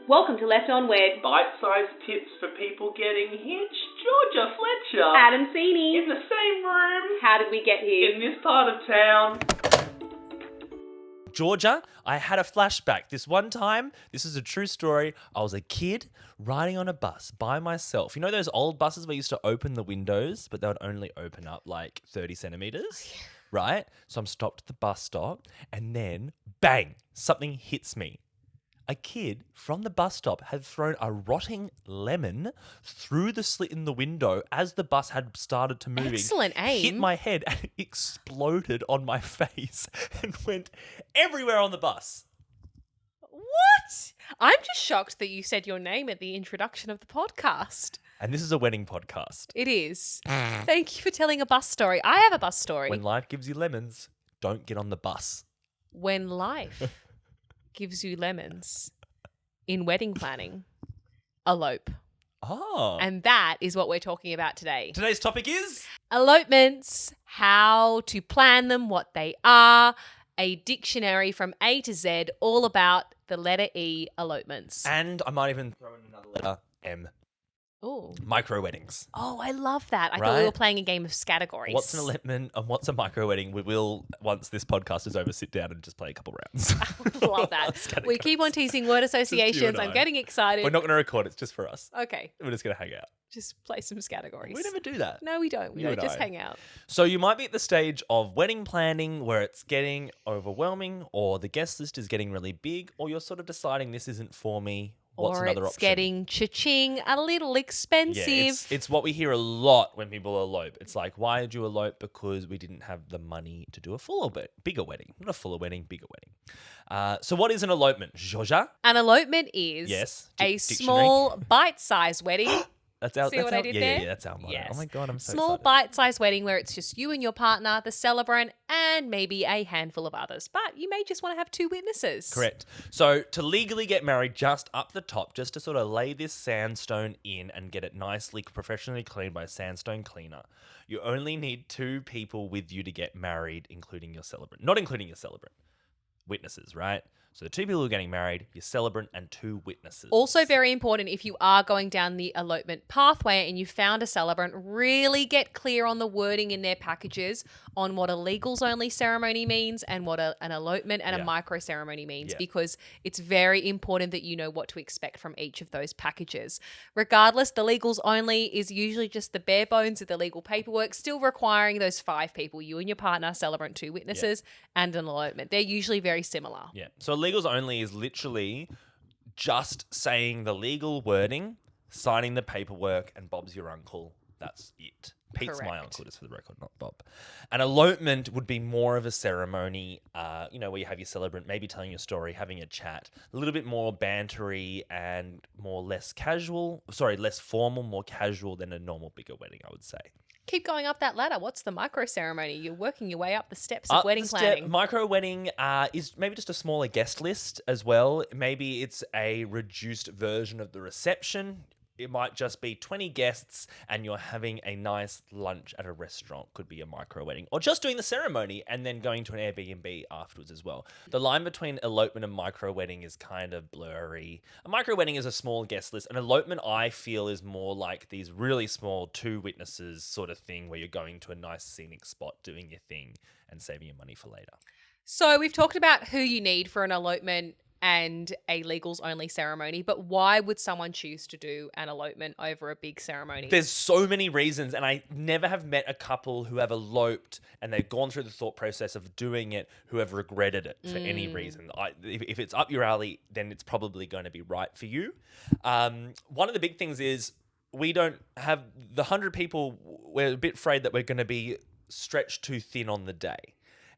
Welcome to Left On Wed. Bite-sized tips for people getting hitched. Georgia Fletcher. Adam Sini. In the same room. How did we get here? In this part of town. Georgia, I had a flashback. This one time, this is a true story, I was a kid riding on a bus by myself. You know those old buses where you used to open the windows, but they would only open up like 30 centimeters? Right? So I'm stopped at the bus stop and then, bang, something hits me. A kid from the bus stop had thrown a rotting lemon through the slit in the window as the bus had started to move. Excellent aim. Hit my head and it exploded on my face and went everywhere on the bus. What? I'm just shocked that you said your name at the introduction of the podcast. And this is a wedding podcast. It is. Thank you for telling a bus story. I have a bus story. When life gives you lemons, don't get on the bus. When life gives you lemons in wedding planning, elope. Oh. And that is what we're talking about today. Today's topic is Elopements, how to plan them, what they are, a dictionary from A to Z, all about the letter E, elopements. And I might even throw in another letter, M. Oh. Micro weddings. Oh, I love that. I thought we were Right? playing a game of categories. What's an elopement and what's a micro wedding? We will, once this podcast is over, sit down and just play a couple rounds. Love that. We keep on teasing word associations. I'm I. getting excited. We're not going to record. It's just for us. Okay, We're just going to hang out. just play some categories. We never do that. No, we don't. We You don't and just I. hang out. So you might be at the stage of wedding planning where it's getting overwhelming or the guest list is getting really big or you're sort of deciding this isn't for me. What's Or another it's option? getting cha-ching, a little expensive. Yeah, it's what we hear a lot when people elope. It's like, why did you elope? Because we didn't have the money to do a bigger wedding. Not a fuller wedding, bigger wedding. So what is an elopement, Georgia? An elopement is Yes, a dictionary. small bite-sized wedding. That's our. See that's what our, I did yeah, there? Yeah, that's our motto. Yes. Oh my god, I'm so Small excited. bite-sized wedding where it's just you and your partner, the celebrant, and maybe a handful of others. But you may just want to have two witnesses. Correct. So to legally get married, just up the top, just to sort of lay this sandstone in and get it nicely, professionally cleaned by a sandstone cleaner, you only need two people with you to get married, including your celebrant. Not including your celebrant. Witnesses, right? So the two people who are getting married, your celebrant and two witnesses. Also very important, if you are going down the elopement pathway and you found a celebrant, really get clear on the wording in their packages on what a legals only ceremony means and what an elopement and a Yeah. micro ceremony means, Yeah. because it's very important that you know what to expect from each of those packages. Regardless, the legals only is usually just the bare bones of the legal paperwork, still requiring those 5 people, you and your partner, celebrant, 2 witnesses, and an elopement. They're usually very similar. Yeah. So legals only is literally just saying the legal wording, signing the paperwork, and Bob's your uncle. That's it. Pete's my Correct. uncle, just for the record, not Bob. An elopement would be more of a ceremony, where you have your celebrant maybe telling your story, having a chat, a little bit more bantery and less formal, more casual than a normal bigger wedding, I would say. Keep going up that ladder. What's the micro ceremony? You're working your way up the steps of wedding planning. Micro wedding is maybe just a smaller guest list as well. Maybe it's a reduced version of the reception. It might just be 20 guests and you're having a nice lunch at a restaurant. Could be a micro wedding. Or just doing the ceremony and then going to an Airbnb afterwards as well. The line between elopement and micro wedding is kind of blurry. A micro wedding is a small guest list. An elopement, I feel, is more like these really small 2 witnesses sort of thing where you're going to a nice scenic spot, doing your thing and saving your money for later. So we've talked about who you need for an elopement and a legals only ceremony, but why would someone choose to do an elopement over a big ceremony? There's so many reasons, and I never have met a couple who have eloped and they've gone through the thought process of doing it who have regretted it for any reason. If it's up your alley, then it's probably going to be right for you. One of the big things is we don't have the 100 people. We're a bit afraid that we're going to be stretched too thin on the day.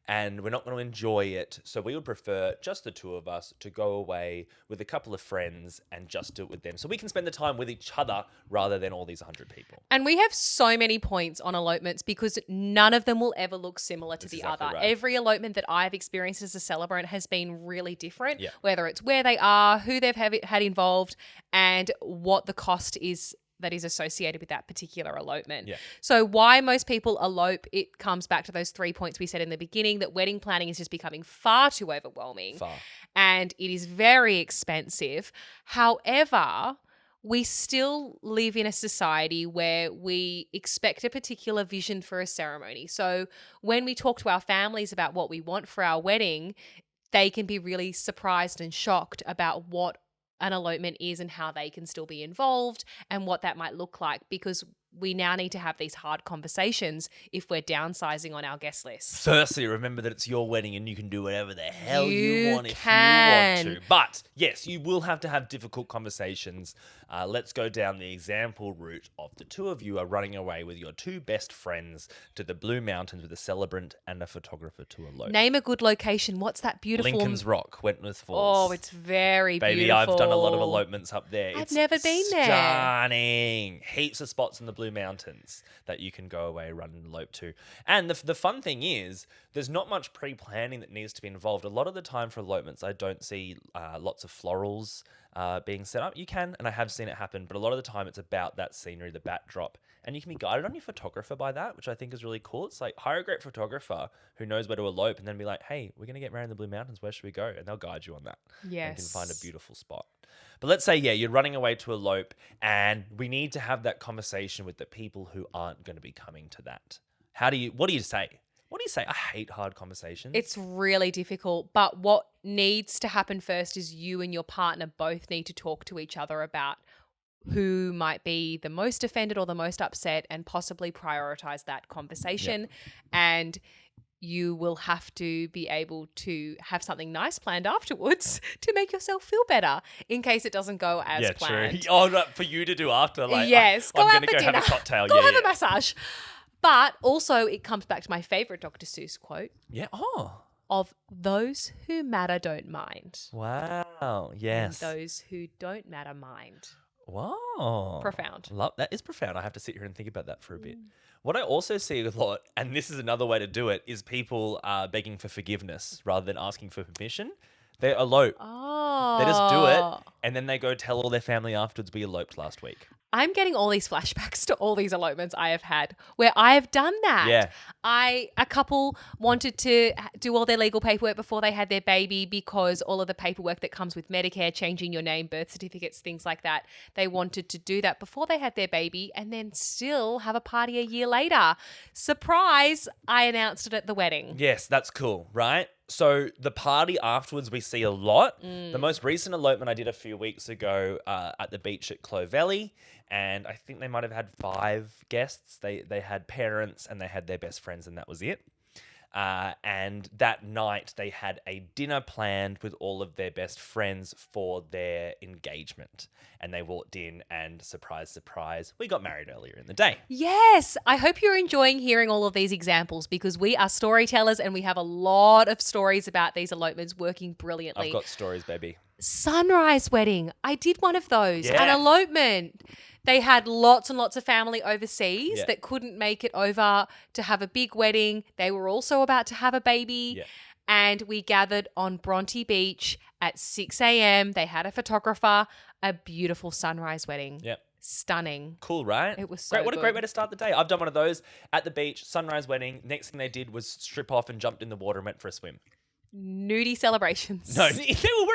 And we're not going to enjoy it. So we would prefer just the 2 of us to go away with a couple of friends and just do it with them. So we can spend the time with each other rather than all these 100 people. And we have so many points on elopements because none of them will ever look similar to That's the exactly other. right. Every elopement that I've experienced as a celebrant has been really different, Yeah. whether it's where they are, who they've had involved, and what the cost is that is associated with that particular elopement. Yeah. So why most people elope, it comes back to those 3 points we said in the beginning, that wedding planning is just becoming far too overwhelming. Far. And it is very expensive. However, we still live in a society where we expect a particular vision for a ceremony. So when we talk to our families about what we want for our wedding, they can be really surprised and shocked about what an elopement is and how they can still be involved and what that might look like, because we now need to have these hard conversations if we're downsizing on our guest list. Firstly, remember that it's your wedding and you can do whatever the hell you You want if you can. want to. But yes, you will have to have difficult conversations. Let's go down the example route of the two of you are running away with your two best friends to the Blue Mountains with a celebrant and a photographer to elope. Name a good location. What's that beautiful? Lincoln's Rock, Wentworth Falls. Oh, it's very Baby, beautiful. I've done a lot of elopements up there. I've It's never been there. Stunning. Heaps of spots in the Blue Mountains that you can go away, run and elope to. And the fun thing is, there's not much pre-planning that needs to be involved. A lot of the time for elopements, I don't see lots of florals being set up. You can, and I have seen it happen, but a lot of the time it's about that scenery, the backdrop. And you can be guided on your photographer by that, which I think is really cool. It's like, hire a great photographer who knows where to elope and then be like, hey, we're going to get married in the Blue Mountains. Where should we go? And they'll guide you on that. Yes. And you can find a beautiful spot. But let's say, yeah, you're running away to elope and we need to have that conversation with the people who aren't going to be coming to that. What do you say? What do you say? I hate hard conversations. It's really difficult, but what needs to happen first is you and your partner both need to talk to each other about who might be the most offended or the most upset, and possibly prioritize that conversation. And you will have to be able to have something nice planned afterwards to make yourself feel better in case it doesn't go as planned. True. Oh, no, for you to do after, like, yes, I'm go out going to for go dinner. have a cocktail. Go have a massage. But also it comes back to my favorite Dr. Seuss quote. Yeah. Oh. Of those who matter don't mind. Wow. Yes. And those who don't matter mind. Wow. Profound. That is profound. I have to sit here and think about that for a bit. What I also see a lot, and this is another way to do it, is people begging for forgiveness rather than asking for permission. They elope. Oh. They just do it, and then they go tell all their family afterwards, we eloped last week. I'm getting all these flashbacks to all these elopements I have had where I have done that. Yeah. A couple wanted to do all their legal paperwork before they had their baby, because all of the paperwork that comes with Medicare, changing your name, birth certificates, things like that, they wanted to do that before they had their baby and then still have a party a year later. Surprise, I announced it at the wedding. Yes, that's cool, right? So the party afterwards we see a lot. The most recent elopement I did a few weeks ago at the beach at Clovelly, and I think they might have had 5 guests. They had parents and they had their best friends, and that was it. And that night they had a dinner planned with all of their best friends for their engagement. And they walked in and surprise, surprise, we got married earlier in the day. Yes, I hope you're enjoying hearing all of these examples, because we are storytellers and we have a lot of stories about these elopements working brilliantly. I've got stories, baby. Sunrise wedding. I did one of those. Yeah. An elopement. They had lots and lots of family overseas that couldn't make it over to have a big wedding. They were also about to have a baby. Yeah. And we gathered on Bronte Beach at 6 a.m. They had a photographer, a beautiful sunrise wedding. Yep. Stunning. Cool, right? It was so great. What a great good. way to start the day. I've done one of those at the beach, sunrise wedding. Next thing they did was strip off and jumped in the water and went for a swim. Nudie celebrations. No, they were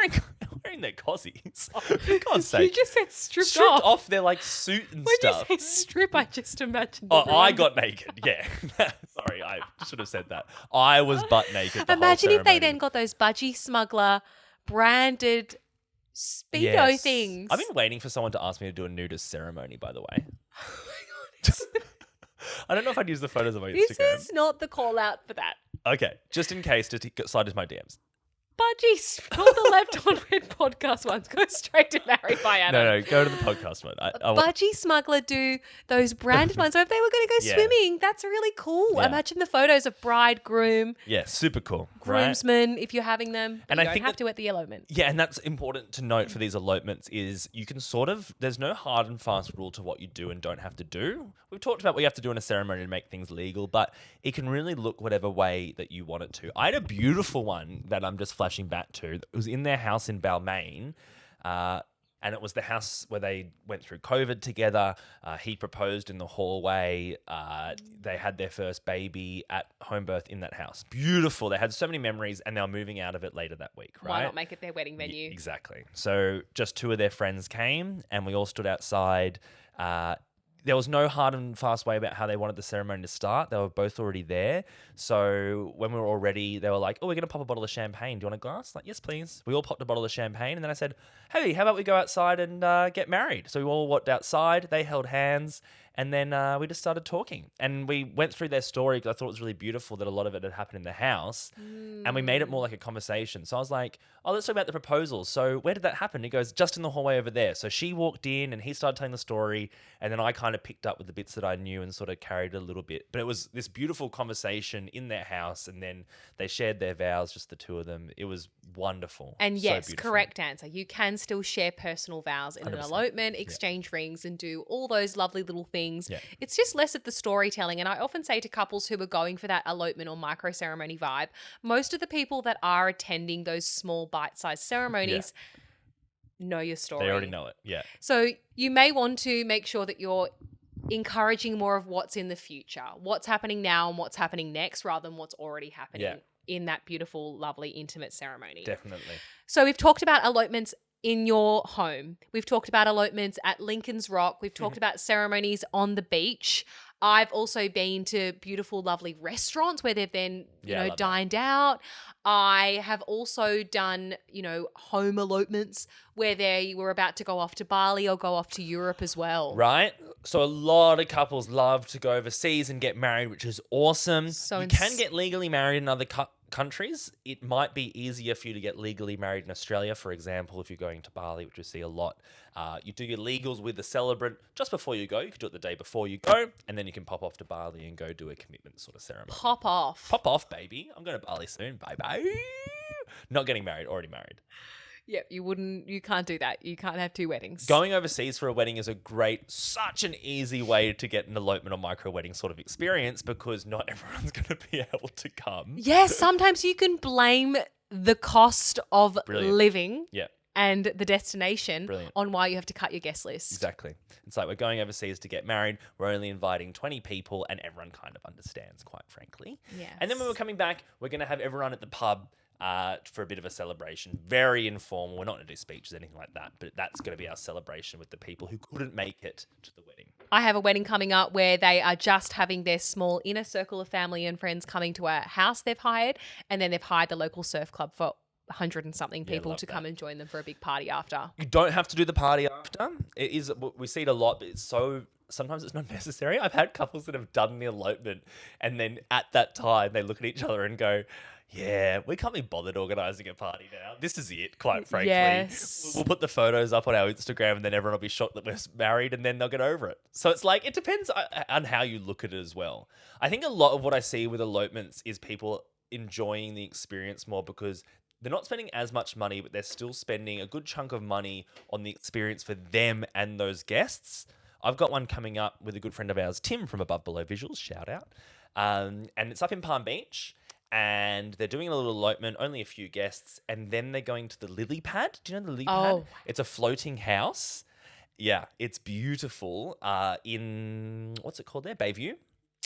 wearing their cozies. For God's You sake. just said stripped Stripped off. off their like suit and When stuff. you say strip, I just imagined. Oh, everyone- I got naked. Yeah. Sorry, I should have said that. I was butt naked. The Imagine whole if they ceremony. then got those budgie smuggler branded Speedo Yes. things. I've been waiting for someone to ask me to do a nudist ceremony, by the way. I don't know if I'd use the photos of my This Instagram. is not the call out for that. Okay, just in case, just slide into my DMs. Budgies, call the Left on Red podcast ones. Go straight to Married by Adam. No, go to the podcast one. I want, Budgie Smuggler do those branded ones. So if they were going to go Yeah. swimming, that's really cool. Yeah. Imagine the photos of bride, groom, yeah, super cool. Right? groomsmen, if you're having them. But And you I don't think have that- to at the elopement. Yeah, and that's important to note for these elopements is you can sort of, there's no hard and fast rule to what you do and don't have to do. We've talked about what you have to do in a ceremony to make things legal, but it can really look whatever way that you want it to. I had a beautiful one that I'm just flashing back to. It was in their house in Balmain. And it was the house where they went through COVID together. He proposed in the hallway. They had their first baby at home birth in that house. Beautiful. They had so many memories, and they were moving out of it later that week, right? Why not make it their wedding venue? Exactly. So just 2 of their friends came, and we all stood outside. There was no hard and fast way about how they wanted the ceremony to start. They were both already there. So when we were all ready, they were like, oh, we're going to pop a bottle of champagne. Do you want a glass? Like, yes, please. We all popped a bottle of champagne. And then I said, hey, how about we go outside and get married? So we all walked outside. They held hands. And then we just started talking. And we went through their story because I thought it was really beautiful that a lot of it had happened in the house. And we made it more like a conversation. So I was like, oh, let's talk about the proposal. So where did that happen? He goes, just in the hallway over there. So she walked in and he started telling the story. And then I kind of picked up with the bits that I knew and sort of carried it a little bit. But it was this beautiful conversation in their house. And then they shared their vows, just the 2 of them. It was wonderful. And So yes, beautiful. correct answer. You can still share personal vows in an 100%. elopement, exchange rings, and do all those lovely little things. Yeah. It's just less of the storytelling. And I often say to couples who are going for that elopement or micro ceremony vibe, most of the people that are attending those small bite-sized ceremonies know your story. They already know it. Yeah. So you may want to make sure that you're encouraging more of what's in the future, what's happening now and what's happening next, rather than what's already happening in that beautiful, lovely, intimate ceremony. Definitely. So we've talked about elopements in your home. We've talked about elopements at Lincoln's Rock. We've talked about ceremonies on the beach. I've also been to beautiful, lovely restaurants where they've then, dined out. I have also done, home elopements where they were about to go off to Bali or go off to Europe as well. Right? So a lot of couples love to go overseas and get married, which is awesome. So you can get legally married in other countries. It might be easier for you to get legally married in Australia, for example, if you're going to Bali, which we see a lot. You do your legals with the celebrant just before you go. You could do it the day before you go, and then you can pop off to Bali and go do a commitment sort of ceremony. Pop off. Pop off, baby. I'm going to Bali soon. Bye-bye. Not getting married, already married. Yeah, you can't do that. You can't have 2 weddings. Going overseas for a wedding is such an easy way to get an elopement or micro wedding sort of experience because not everyone's going to be able to come. Yes, sometimes you can blame the cost of living Yeah. and the destination Brilliant. on why you have to cut your guest list. Exactly. It's like we're going overseas to get married. We're only inviting 20 people and everyone kind of understands, quite frankly. Yes. And then when we're coming back, we're going to have everyone at the pub for a bit of a celebration. Very informal. We're not going to do speeches, anything like that, but that's going to be our celebration with the people who couldn't make it to the wedding. I have a wedding coming up where they are just having their small inner circle of family and friends coming to a house they've hired, and then they've hired the local surf club for 100 and something people to come and join them for a big party after. You don't have to do the party after. It is, we see it a lot, but sometimes it's not necessary. I've had couples that have done the elopement and then at that time they look at each other and go, yeah, we can't be bothered organising a party now. This is it, quite frankly. Yes. We'll put the photos up on our Instagram and then everyone will be shocked that we're married and then they'll get over it. So it's like, it depends on how you look at it as well. I think a lot of what I see with elopements is people enjoying the experience more because they're not spending as much money, but they're still spending a good chunk of money on the experience for them and those guests. I've got one coming up with a good friend of ours, Tim from Above Below Visuals, shout out. And it's up in Palm Beach. And they're doing a little elopement, only a few guests, and then they're going to the lily pad. Do you know the lily pad? It's a floating house. Yeah, it's beautiful. In, what's it called there? Bayview?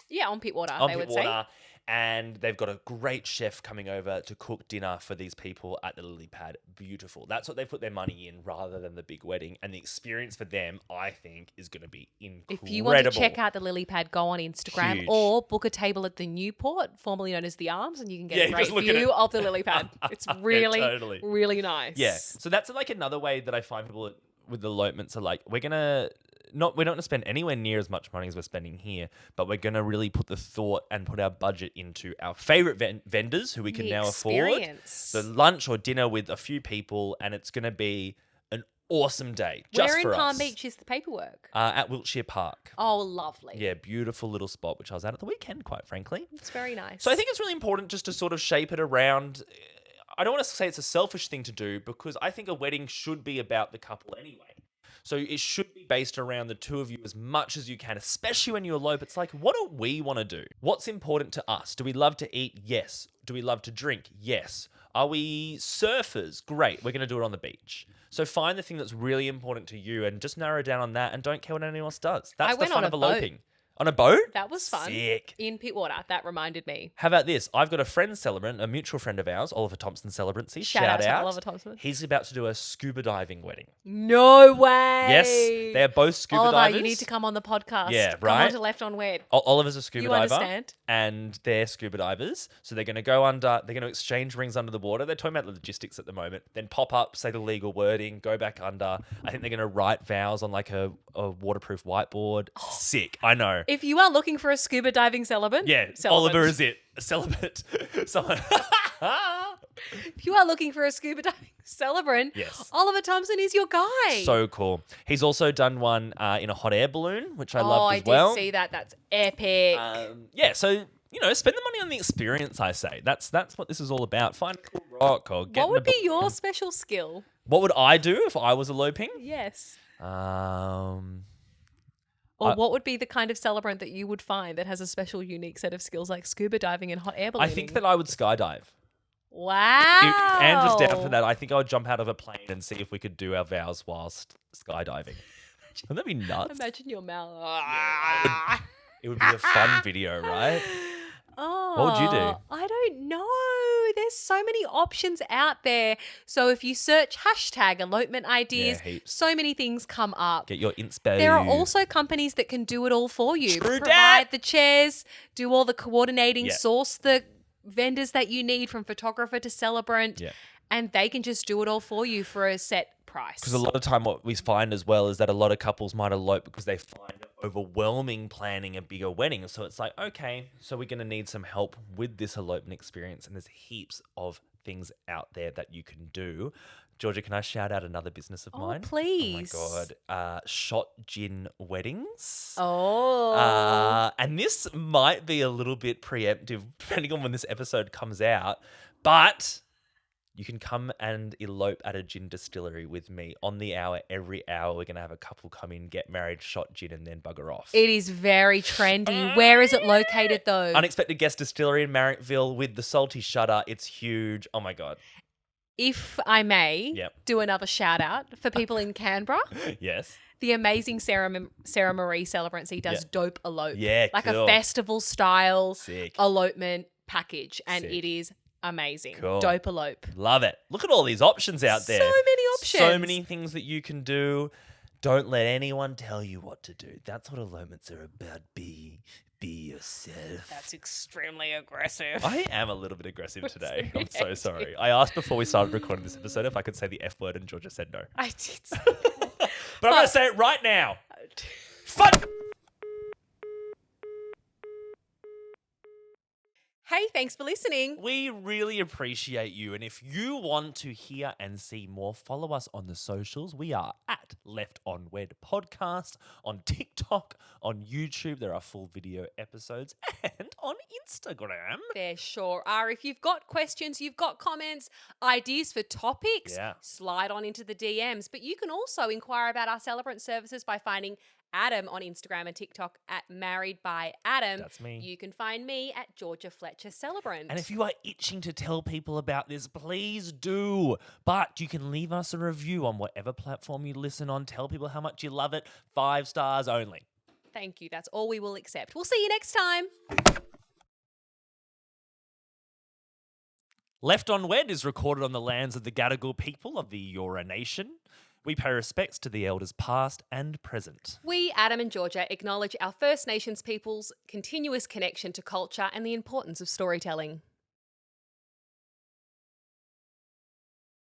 Yeah, on Pittwater, On they would Pittwater. And they've got a great chef coming over to cook dinner for these people at the lily pad. Beautiful. That's what they put their money in rather than the big wedding. And the experience for them, I think, is going to be incredible. If you want to check out the lily pad, go on Instagram Huge. or book a table at the Newport, formerly known as the Arms, and you can get a just great look at view it. of the lily pad. It's really, totally. really nice. Yeah. So that's like another way that I find people with elopements are like, we're not going to spend anywhere near as much money as we're spending here, but we're going to really put the thought and put our budget into our favorite vendors who we can now afford. The lunch or dinner with a few people, and it's going to be an awesome day just Where in for Palm us. Beach is the paperwork? At Wiltshire Park. Oh, lovely. Yeah, beautiful little spot, which I was at the weekend, quite frankly. It's very nice. So I think it's really important just to sort of shape it around. I don't want to say it's a selfish thing to do because I think a wedding should be about the couple anyway. So it should be based around the two of you as much as you can, especially when you elope. It's like, what do we want to do? What's important to us? Do we love to eat? Yes. Do we love to drink? Yes. Are we surfers? Great. We're going to do it on the beach. So find the thing that's really important to you and just narrow down on that and don't care what anyone else does. That's I the went fun on of a boat. eloping. On a boat? That was fun. Sick. In Pittwater. That reminded me. How about this? I've got a friend celebrant, a mutual friend of ours, Oliver Thompson Celebrancy. Shout out to Oliver Thompson. He's about to do a scuba diving wedding. No way. Yes, they're both scuba Oliver, divers. you need to come on the podcast. Yeah, Come on right? to Left on Wed. Oliver's a scuba You diver. understand? And they're scuba divers. So they're going to go under, they're going to exchange rings under the water. They're talking about the logistics at the moment. Then pop up, say the legal wording, go back under. I think they're going to write vows on like a waterproof whiteboard. Sick. I know. If you are looking for a scuba diving celibate, Oliver is it. A celibate. Someone. If you are looking for a scuba diving celebrant, Yes. Oliver Thompson is your guy. So cool. He's also done one in a hot air balloon, which I oh, loved I as well. did see that. That's epic. Yeah, so spend the money on the experience. I say that's what this is all about. Find a cool rock or get. What would in a be your balloon. special skill? What would I do if I was eloping? Yes. I- What would be the kind of celebrant that you would find that has a special, unique set of skills like scuba diving and hot air ballooning? I think that I would skydive. Wow. Andrew's down for that. I think I would jump out of a plane and see if we could do our vows whilst skydiving. Wouldn't that be nuts? Imagine your mouth. It would be a fun video, right? Oh, What would you do? I don't know. There's so many options out there. So if you search hashtag elopement ideas, heaps. so many things come up. Get your inspo. There are also companies that can do it all for you. True Provide dat. the chairs, do all the coordinating, Yeah. source the vendors that you need from photographer to celebrant, Yeah. and they can just do it all for you for a set price. Because a lot of time what we find as well is that a lot of couples might elope because they find it overwhelming planning a bigger wedding. So it's like, okay, so we're going to need some help with this elopement experience. And there's heaps of things out there that you can do. Georgia, can I shout out another business of mine? Please. Oh my God. Shot Gin Weddings. Oh. And this might be a little bit preemptive depending on when this episode comes out. But you can come and elope at a gin distillery with me on the hour. Every hour, we're going to have a couple come in, get married, shot gin, and then bugger off. It is very trendy. Where is it located though? Unexpected Guest Distillery in Marrickville with the salty shutter. It's huge. Oh my God. If I may Yep. do another shout out for people in Canberra, Yes. the amazing Sarah Marie Celebrancy does dope elope. Yeah, like cool. a festival style Sick. elopement package. And Sick. it is amazing. Cool. Dope elope. Love it. Look at all these options out there. So many options. So many things that you can do. Don't let anyone tell you what to do. That's what elopements are about. Be yourself. That's extremely aggressive. I am a little bit aggressive today. I'm so reactive. sorry. I asked before we started recording this episode if I could say the F word and Georgia said no. I did. But I'm going to say it right now. Fuck! Hey, thanks for listening. We really appreciate you. And if you want to hear and see more, follow us on the socials. We are at Left on Wed Podcast on TikTok, on YouTube. There are full video episodes and on Instagram. There sure are. If you've got questions, you've got comments, ideas for topics, Yeah. slide on into the DMs. But you can also inquire about our celebrant services by finding Adam on Instagram and TikTok at Married by Adam. That's me. You can find me at Georgia Fletcher Celebrant. And if you are itching to tell people about this, please do. But you can leave us a review on whatever platform you listen on. Tell people how much you love it. 5 stars only. Thank you. That's all we will accept. We'll see you next time. Left on Wed is recorded on the lands of the Gadigal people of the Eora Nation. We pay respects to the elders past and present. We, Adam and Georgia, acknowledge our First Nations people's continuous connection to culture and the importance of storytelling.